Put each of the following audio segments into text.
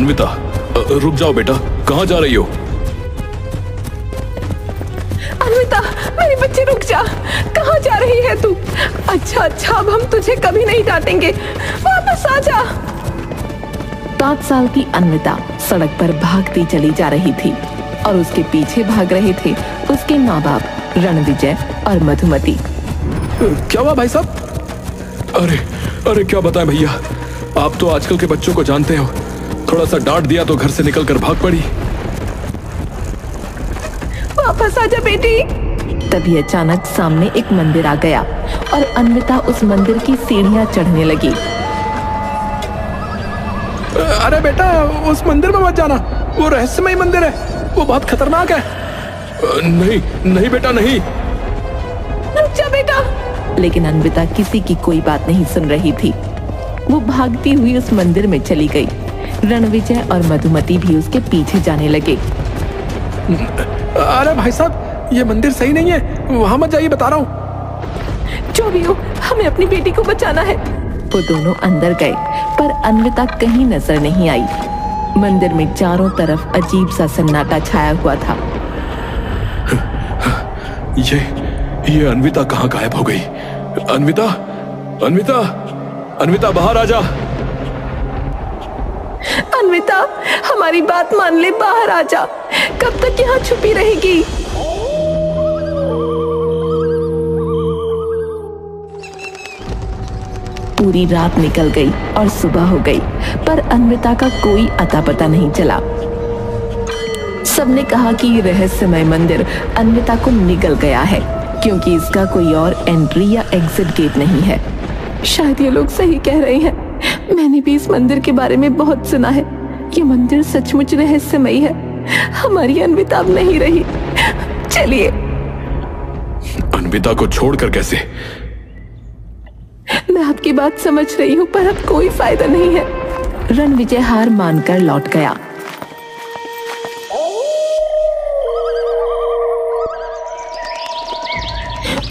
अन्विता, रुक जाओ बेटा, कहाँ जा रही हो? अन्विता, मेरे बच्चे रुक जा, कहाँ जा रही है तू? अच्छा, अब हम तुझे कभी नहीं डांटेंगे, वापस आ जा। 5 साल की अन्विता सड़क पर भागती चली जा रही थी और उसके पीछे भाग रहे थे उसके माँ बाप रणविजय और मधुमती। क्या हुआ भाई साहब? अरे क्या बताएं भैया, आप तो आजकल के बच्चों को जानते हो, थोड़ा सा डांट दिया तो घर से निकलकर भाग पड़ी। वापस आ जा बेटी। तभी अचानक सामने एक मंदिर आ गया और अन्विता उस मंदिर की सीढ़ियां चढ़ने लगी। अरे बेटा, उस मंदिर में मत जाना, वो रहस्यमय मंदिर है, वो बहुत खतरनाक है। नहीं बेटा, नहीं। रुक जा बेटा। लेकिन अन्विता किसी की कोई बात नहीं सुन रही थी। वो भागती हुई उस मंदिर में चली गई। रणविजय और मधुमती भी उसके पीछे जाने लगे। अरे भाई साहब, ये मंदिर सही नहीं है, वहां मत जाइए, बता रहा हूँ। जो भी हो, हमें अपनी बेटी को बचाना है। वो दोनों अंदर गए, पर अन्विता कहीं नजर नहीं आई। मंदिर में चारों तरफ अजीब सा सन्नाटा छाया हुआ था। ये अन्विता कहाँ गायब हो गई? अन्विता बाहर आ जा। अन्विता, हमारी बात मान ले, बाहर आ जा। कब तक यहाँ छुपी रहेगी? पूरी रात निकल गई और सुबह हो गई, पर अन्विता का कोई अता पता नहीं चला। सबने कहा कि ये रहस्यमय मंदिर अन्विता को निगल गया है, क्योंकि इसका कोई और एंट्री या एग्जिट गेट नहीं है। शायद ये लोग सही कह रहे हैं। मैंने भी इस मंदिर के बारे में बहुत सुना है। ये मंदिर सचमुच रहस्यमय है। हमारी अन्विता अब नहीं रही। चलिए। अन्विता को छोड़कर कैसे? मैं आपकी बात समझ रही हूँ, पर अब कोई फायदा नहीं है। रणविजय हार मानकर लौट गया।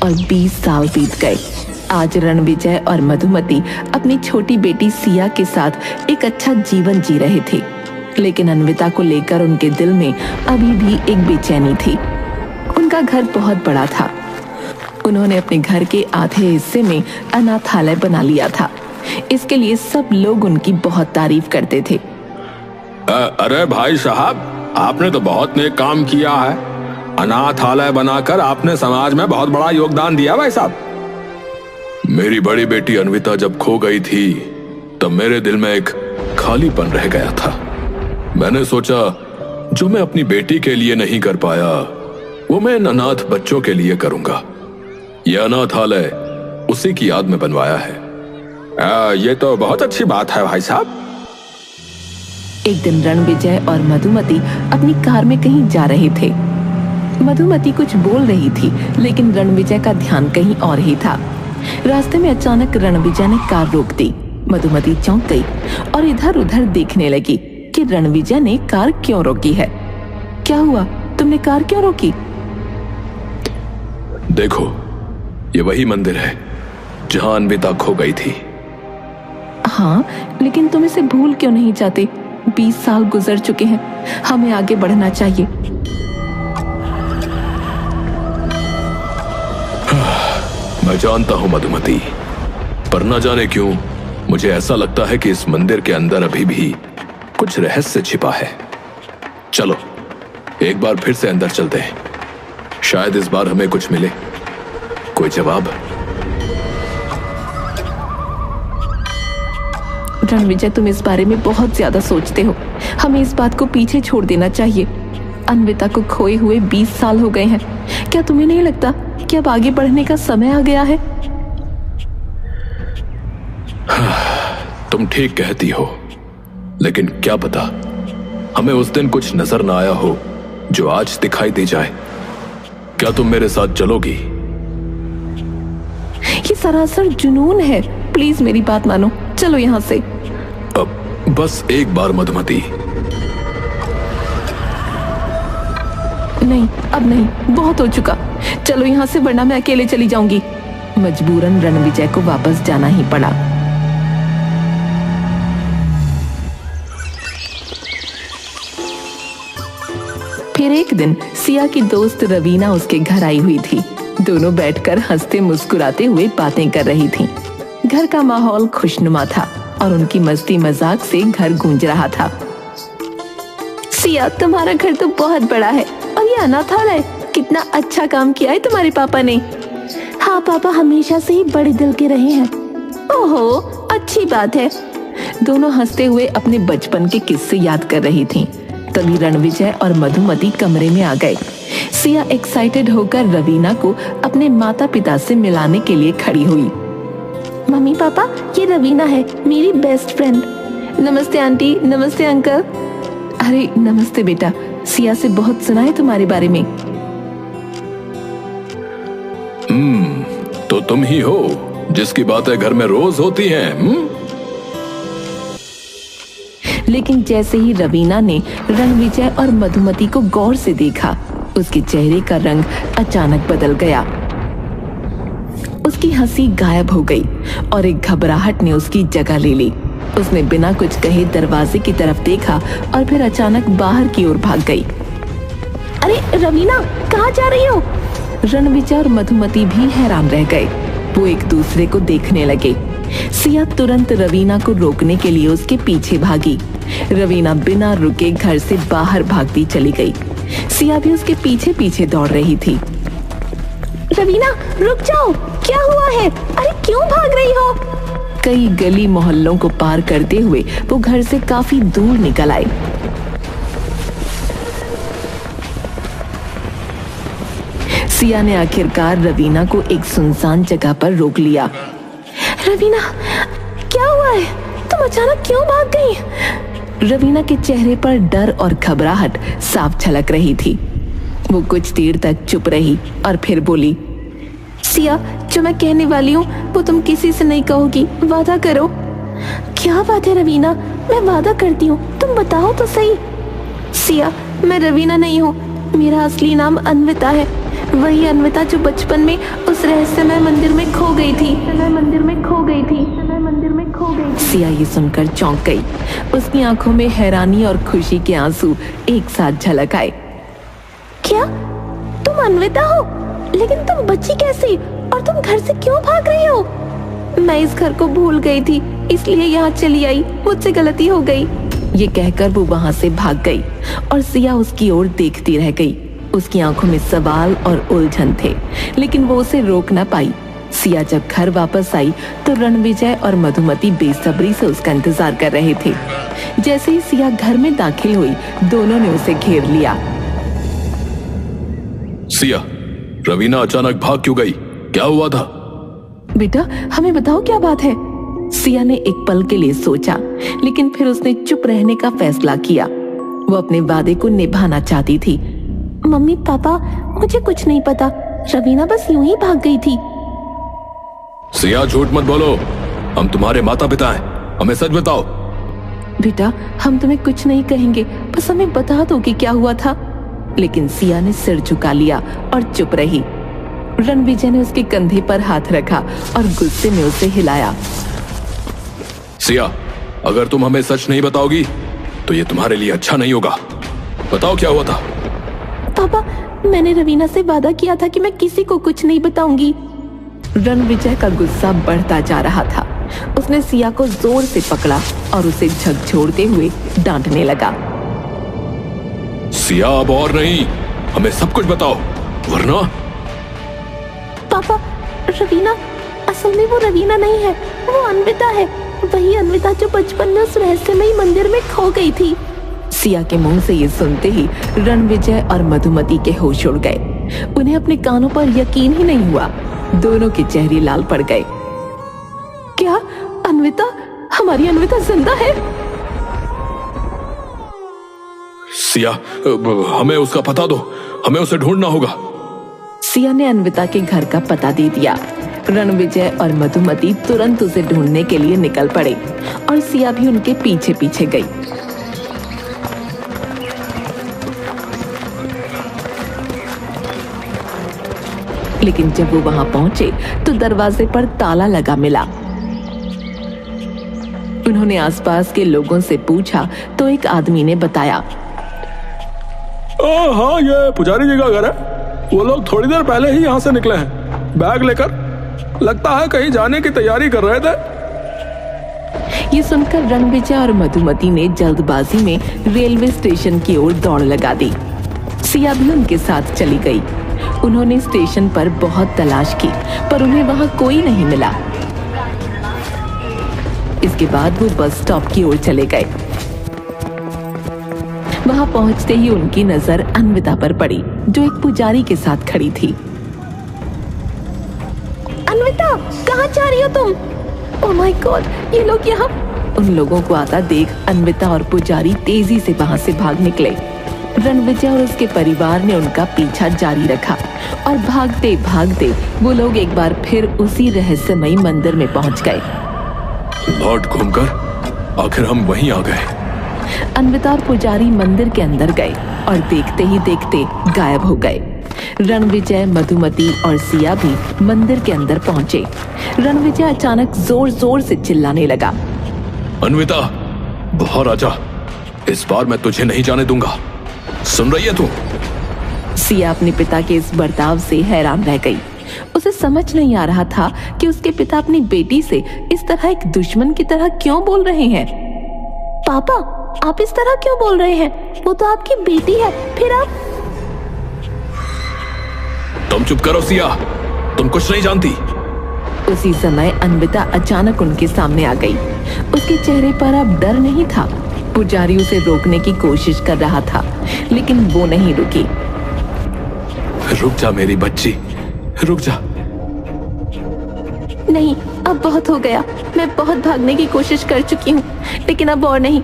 और 20 साल बीत गए। आज रणविजय और मधुमती अपनी छोटी बेटी सिया के साथ एक अच्छा जीवन जी रहे थे, लेकिन अन्विता को लेकर उनके दिल में अभी भी एक बेचैनी थी। उनका घर बहुत बड़ा था। उन्होंने अपने घर के आधे हिस्से में अनाथालय बना लिया था। इसके लिए सब लोग उनकी बहुत तारीफ करते थे। अरे भाई साहब, आपने तो बहुत नेक काम किया है। अनाथालय बनाकर आपने समाज में बहुत बड़ा योगदान दिया भाई साहब। मेरी बड़ी बेटी अन्विता जब खो गई थी, तब मेरे दिल में एक खालीपन रह गया था। मैंने सोचा, जो मैं अपनी बेटी के लिए नहीं कर पाया, वो मैं इन अनाथ बच्चों के लिए करूंगा। यह अनाथालय उसी की याद में बनवाया है। ये तो बहुत अच्छी बात है भाई साहब। एक दिन रणविजय और मधुमती अपनी कार में कहीं जा रहे थे। मधुमती कुछ बोल रही थी, लेकिन रणविजय का ध्यान कहीं और ही था। रास्ते में अचानक रणविजय ने कार रोक दी। मधुमती चौंक गई और इधर उधर देखने लगी कि रणविजय ने कार क्यों रोकी है। क्या हुआ? तुमने कार क्यों रोकी? देखो, ये वही मंदिर है जहां अन्विता खो गई थी। हाँ, लेकिन तुम इसे भूल क्यों नहीं चाहते? 20 साल गुजर चुके हैं, हमें आगे बढ़ना चाहिए। मैं जानता हूं मधुमती, पर न जाने क्यों मुझे ऐसा लगता है कि इस मंदिर के अंदर अभी भी कुछ रहस्य छिपा है। चलो एक बार फिर से अंदर चलते हैं, शायद इस बार हमें कुछ मिले, कोई जवाब। रणविजय, तुम इस बारे में बहुत ज्यादा सोचते हो। हमें इस बात को पीछे छोड़ देना चाहिए। अन्विता को खोए हुए 20 साल हो गए हैं। क्या तुम्हें नहीं लगता कि अब आगे बढ़ने का समय आ गया है? तुम ठीक कहती हो, लेकिन क्या पता हमें उस दिन कुछ नजर ना आया हो जो आज दिखाई दे जाए। क्या तुम मेरे साथ चलोगी? ये सरासर जुनून है। प्लीज मेरी बात मानो, चलो यहाँ से। अब बस एक बार मधुमती। नहीं, अब नहीं, बहुत हो चुका। चलो यहाँ से, वरना मैं अकेले चली जाऊंगी। मजबूरन रणविजय को वापस जाना ही पड़ा। फिर एक दिन सिया की दोस्त रवीना उसके घर आई हुई थी। दोनों बैठकर हंसते मुस्कुराते हुए बातें कर रही थीं। घर का माहौल खुशनुमा था और उनकी मस्ती मजाक से घर गूंज रहा था। सिया, तुम्हारा घर तो बहुत बड़ा है और ये अनाथालय, कितना अच्छा काम किया है तुम्हारे पापा ने। हाँ पापा हमेशा से ही बड़े दिल के रहे हैं। ओहो, अच्छी बात है। दोनों हंसते हुए अपने बचपन के किस्से याद कर रही थीं। तभी रणविजय और मधुमती कमरे में आ गए। सिया एक्साइटेड होकर रवीना को अपने माता पिता से मिलाने के लिए खड़ी हुई। मम्मी पापा, ये रवीना है, मेरी बेस्ट फ्रेंड। नमस्ते आंटी, नमस्ते अंकल। अरे नमस्ते बेटा, सिया से बहुत सुना है तुम्हारे बारे में। तो तुम ही हो जिसकी बातें घर में रोज होती हैं। लेकिन जैसे ही रवीना ने रणविजय और मधुमती को गौर से देखा, उसके चेहरे का रंग अचानक बदल गया। उसकी हंसी गायब हो गई और एक घबराहट ने उसकी जगह ले ली। उसने बिना कुछ कहे दरवाजे की तरफ देखा और फिर अचानक बाहर की ओर भाग गई। अरे रवीना, कहाँ जा रही हो? रणविजय और मधुमती भी हैरान रह गए। वो एक दूसरे को देखने लगे। सिया तुरंत रवीना को रोकने के लिए उसके पीछे भागी। रवीना बिना रुके घर से बाहर भागती चली गई। सिया भी उसके पीछे पीछे दौड़ रही थी। रवीना रुक जाओ, क्या हुआ है? अरे क्यों भाग रही हो? कई गली मोहल्लों को पार करते हुए वो घर से काफी दूर निकल आई। सिया ने आखिरकार रवीना को एक सुनसान जगह पर रोक लिया। रवीना, क्या हुआ है? तुम अचानक क्यों भाग गई? रवीना के चेहरे पर डर और घबराहट साफ झलक रही थी। वो कुछ देर तक चुप रही और फिर बोली, सिया, जो मैं कहने वाली हूँ वो तुम किसी से नहीं कहोगी, वादा करो। क्या बात है रवीना, मैं वादा करती हूँ, तुम बताओ तो सही। सिया, मैं रवीना नहीं हूँ, मेरा असली नाम अन्विता है। वही अन्विता जो बचपन में उस रहस्यमय मंदिर में खो गई थी। सिया ये सुनकर चौंक गई। उसकी आंखों में हैरानी और खुशी के आंसू एक साथ झलक आए। क्या तुम अन्विता हो? लेकिन तुम बची कैसे और तुम घर से क्यों भाग रही हो? मैं इस घर को भूल गई थी, इसलिए यहाँ चली आई, मुझसे गलती हो गई। ये कहकर वो वहां से भाग गई और सिया उसकी ओर देखती रह गई। उसकी आंखों में सवाल और उलझन थे, लेकिन वो उसे रोक ना पाई। सिया जब घर वापस आई तो रणविजय और मधुमती बेसब्री से उसका इंतजार कर रहे थे। जैसे ही सिया घर में दाखिल हुई, दोनों ने उसे घेर लिया। सिया, रवीना अचानक भाग क्यों गई? क्या हुआ था? बेटा हमें बताओ, क्या बात है? सिया ने एक पल के लिए सोचा, लेकिन फिर उसने चुप रहने का फैसला किया। वो अपने वादे को निभाना चाहती थी। मम्मी पापा, मुझे कुछ नहीं पता, रवीना बस यूं ही भाग गई थी। सिया झूठ मत बोलो, हम तुम्हारे माता पिता हैं, हमें सच बताओ। बेटा हम तुम्हें कुछ नहीं कहेंगे, बस हमें बता दो कि क्या हुआ था। लेकिन सिया ने सिर झुका लिया और चुप रही। रणविजय ने उसके कंधे पर हाथ रखा और गुस्से में उसे हिलाया। सिया, अगर तुम हमें सच नहीं बताओगी तो ये तुम्हारे लिए अच्छा नहीं होगा। बताओ क्या हुआ था? पापा, मैंने रवीना से वादा किया था कि मैं किसी को कुछ नहीं बताऊंगी। रणविजय का गुस्सा बढ़ता जा रहा था। उसने सिया को जोर से पकड़ा और उसे झकझोरते हुए डांटने लगा। सिया, अब और नहीं, हमें सब कुछ बताओ, वरना। पापा, रवीना, असल में वो रवीना नहीं है, वो अन्विता है। वही अन्विता जो बचपन में उस रहस्यमयी मंदिर में खो गई थी। सिया के मुंह से ये सुनते ही रणविजय और मधुमती के होश उड़ गए। उन्हें अपने कानों पर यकीन ही नहीं हुआ। दोनों के चेहरे लाल पड़ गए। क्या अन्विता, हमारी अन्विता जिंदा है? सिया, हमें उसका पता दो, हमें उसे ढूंढना होगा। सिया ने अन्विता के घर का पता दे दिया। रणविजय और मधुमती तुरंत उसे ढूंढने के लिए निकल पड़े और सिया भी उनके पीछे पीछे गई। लेकिन जब वो वहां पहुंचे तो दरवाजे पर ताला लगा मिला। उन्होंने आसपास के लोगों से पूछा तो एक आदमी ने बताया, हाँ, ये पुजारी जी का घर है। वो लोग थोड़ी देर पहले ही यहाँ से निकले हैं, बैग लेकर। लगता है कहीं जाने की तैयारी कर रहे थे। ये सुनकर रणविजय और मधुमती ने जल्दबाजी में रेलवे स्टेशन की ओर दौड़ लगा दी। सिया भी उनके साथ चली गई। उन्होंने स्टेशन पर बहुत तलाश की, पर उन्हें वहां कोई नहीं मिला। इसके बाद वो बस स्टॉप की ओर चले गए। वहां पहुंचते ही उनकी नजर अन्विता पर पड़ी, जो एक पुजारी के साथ खड़ी थी। अन्विता, कहाँ जा रही हो तुम? ओह माय गॉड, ये लोग यहाँ। उन लोगों को आता देख अन्विता और पुजारी तेजी से वहां से भाग निकले। रणविजय और उसके परिवार ने उनका पीछा जारी रखा और भागते भागते वो लोग एक बार फिर उसी रहस्यमयी मंदिर में पहुंच गए। लौट घूमकर आखिर हम वहीं आ गए। अन्विता और पुजारी मंदिर के अंदर गए और देखते ही देखते गायब हो गए। रणविजय, मधुमती और सिया भी मंदिर के अंदर पहुंचे। रणविजय अचानक जोर जोर से चिल्लाने लगा, अन्विता, बाहर आजा। इस बार मैं तुझे नहीं जाने दूंगा। सुन रही है तू? सिया अपने पिता के इस बर्ताव से हैरान रह गई। उसे समझ नहीं आ रहा था कि उसके पिता अपनी बेटी से इस तरह एक दुश्मन की तरह क्यों बोल रहे हैं। पापा, आप इस तरह क्यों बोल रहे हैं? वो तो आपकी बेटी है, फिर आप? तुम चुप करो सिया, तुम कुछ नहीं जानती। उसी समय अन्विता अचानक उनके सामने आ गई। उसके चेहरे पर अब डर नहीं था। पुजारी उसे रोकने की कोशिश कर रहा था, लेकिन वो नहीं रुकी। रुक जा मेरी बच्ची, रुक जा। नहीं, अब बहुत हो गया। मैं बहुत भागने की कोशिश कर चुकी हूँ, लेकिन अब और नहीं।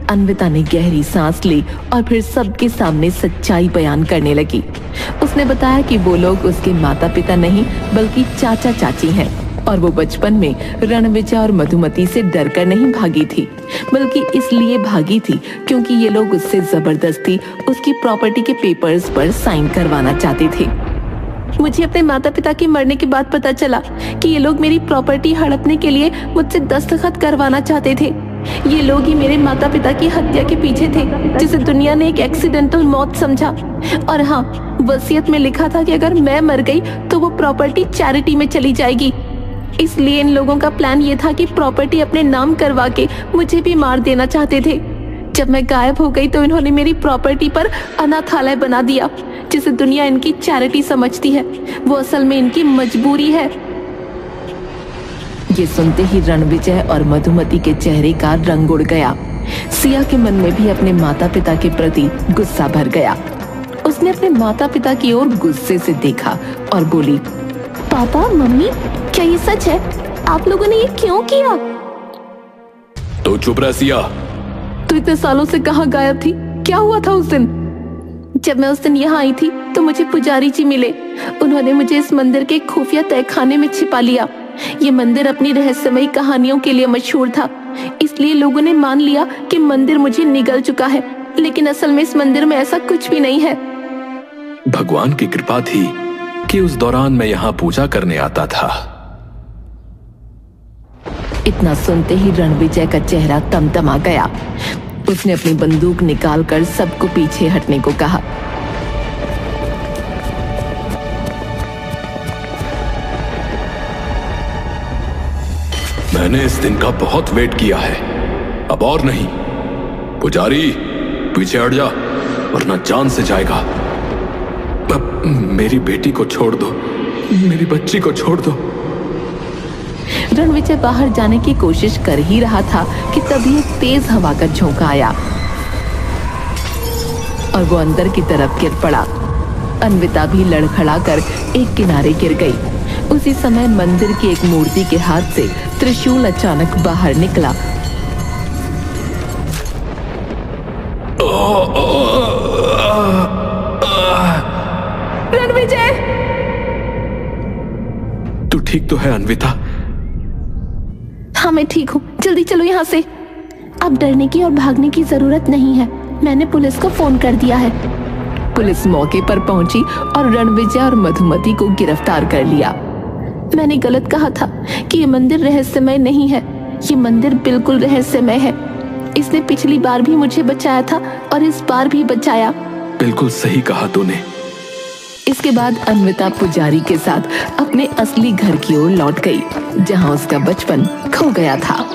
अन्विता ने गहरी सांस ली और फिर सबके सामने सच्चाई बयान करने लगी। उसने बताया कि वो लोग उसके माता पिता नहीं बल्कि चाचा चाची हैं और वो बचपन में रणविजय और मधुमती से डरकर नहीं भागी थी, बल्कि इसलिए भागी थी क्योंकि ये लोग उससे जबरदस्ती उसकी प्रॉपर्टी के पेपर्स पर साइन करवाना चाहते थे। मुझे अपने माता पिता के मरने के बाद पता चला कि ये लोग मेरी प्रॉपर्टी हड़पने के लिए मुझसे दस्तखत करवाना चाहते थे। ये लोग ही मेरे माता पिता की हत्या के पीछे थे, जिसे दुनिया ने एक एक्सीडेंटल मौत समझा। और हाँ, वसीयत में लिखा था कि अगर मैं मर गई तो वो प्रॉपर्टी चैरिटी में चली जाएगी। इसलिए इन लोगों का प्लान ये था कि प्रॉपर्टी अपने नाम करवा के मुझे भी मार देना चाहते थे। जब मैं गायब हो गई तो इन्होंने मेरी प्रॉपर्टी पर अनाथालय बना दिया, जिसे दुनिया इनकी चैरिटी समझती है। वो असल में इनकी मजबूरी है। ये सुनते ही रणविजय और मधुमती के चेहरे का रंग उड़ गया। सिया के मन में भी अपने माता पिता के प्रति गुस्सा भर गया। उसने अपने माता पिता की ओर गुस्से से देखा और बोली, पापा, मम्मी, क्या ये सच है? आप लोगों ने ये क्यों किया? तो चुप रह सिया। तू इतने सालों से कहाँ गायब थी? क्या हुआ था उस दिन? जब मैं उस दिन यहाँ आई थी तो मुझे पुजारी जी मिले। उन्होंने मुझे इस मंदिर के खुफिया तहखाने में छिपा लिया। ये मंदिर अपनी रहस्यमयी कहानियों के लिए मशहूर था, इसलिए लोगों ने मान लिया कि मंदिर मुझे निगल चुका है, लेकिन असल में इस मंदिर में ऐसा कुछ भी नहीं है। भगवान की कृपा थी कि उस दौरान मैं यहाँ पूजा करने आता था। इतना सुनते ही रणविजय का चेहरा तमतमा गया। उसने अपनी बंदूक निकालकर सबको पीछे हटने को कहा। मैंने इस दिन का बहुत वेट किया है, अब और नहीं। पुजारी, पीछे हट जा वरना जान से जाएगा। मेरी बेटी को छोड़ दो, मेरी बच्ची को छोड़ दो। रणविजय बाहर जाने की कोशिश कर ही रहा था कि तभी एक तेज हवा का झोंका आया और वो अंदर की तरफ गिर पड़ा। अन्विता भी लड़खड़ाकर एक किनारे गिर गई। उसी समय मंदिर की एक मूर्ति के हाथ से त्रिशूल अचानक बाहर निकला। रणविजय! तू ठीक तो है अन्विता? हाँ, मैं ठीक हूँ। जल्दी चलो यहाँ से। अब डरने की और भागने की जरूरत नहीं है। मैंने पुलिस को फोन कर दिया है। पुलिस मौके पर पहुंची और रणविजय और मधुमती को गिरफ्तार कर लिया। मैंने गलत कहा था कि ये मंदिर रहस्यमय नहीं है। ये मंदिर बिल्कुल रहस्यमय है। इसने पिछली बार भी मुझे बचाया था और इस बार भी बचाया। बिल्कुल सही कहा तूने। इसके बाद अन्विता पुजारी के साथ अपने असली घर की ओर लौट गई, जहां उसका बचपन खो गया था।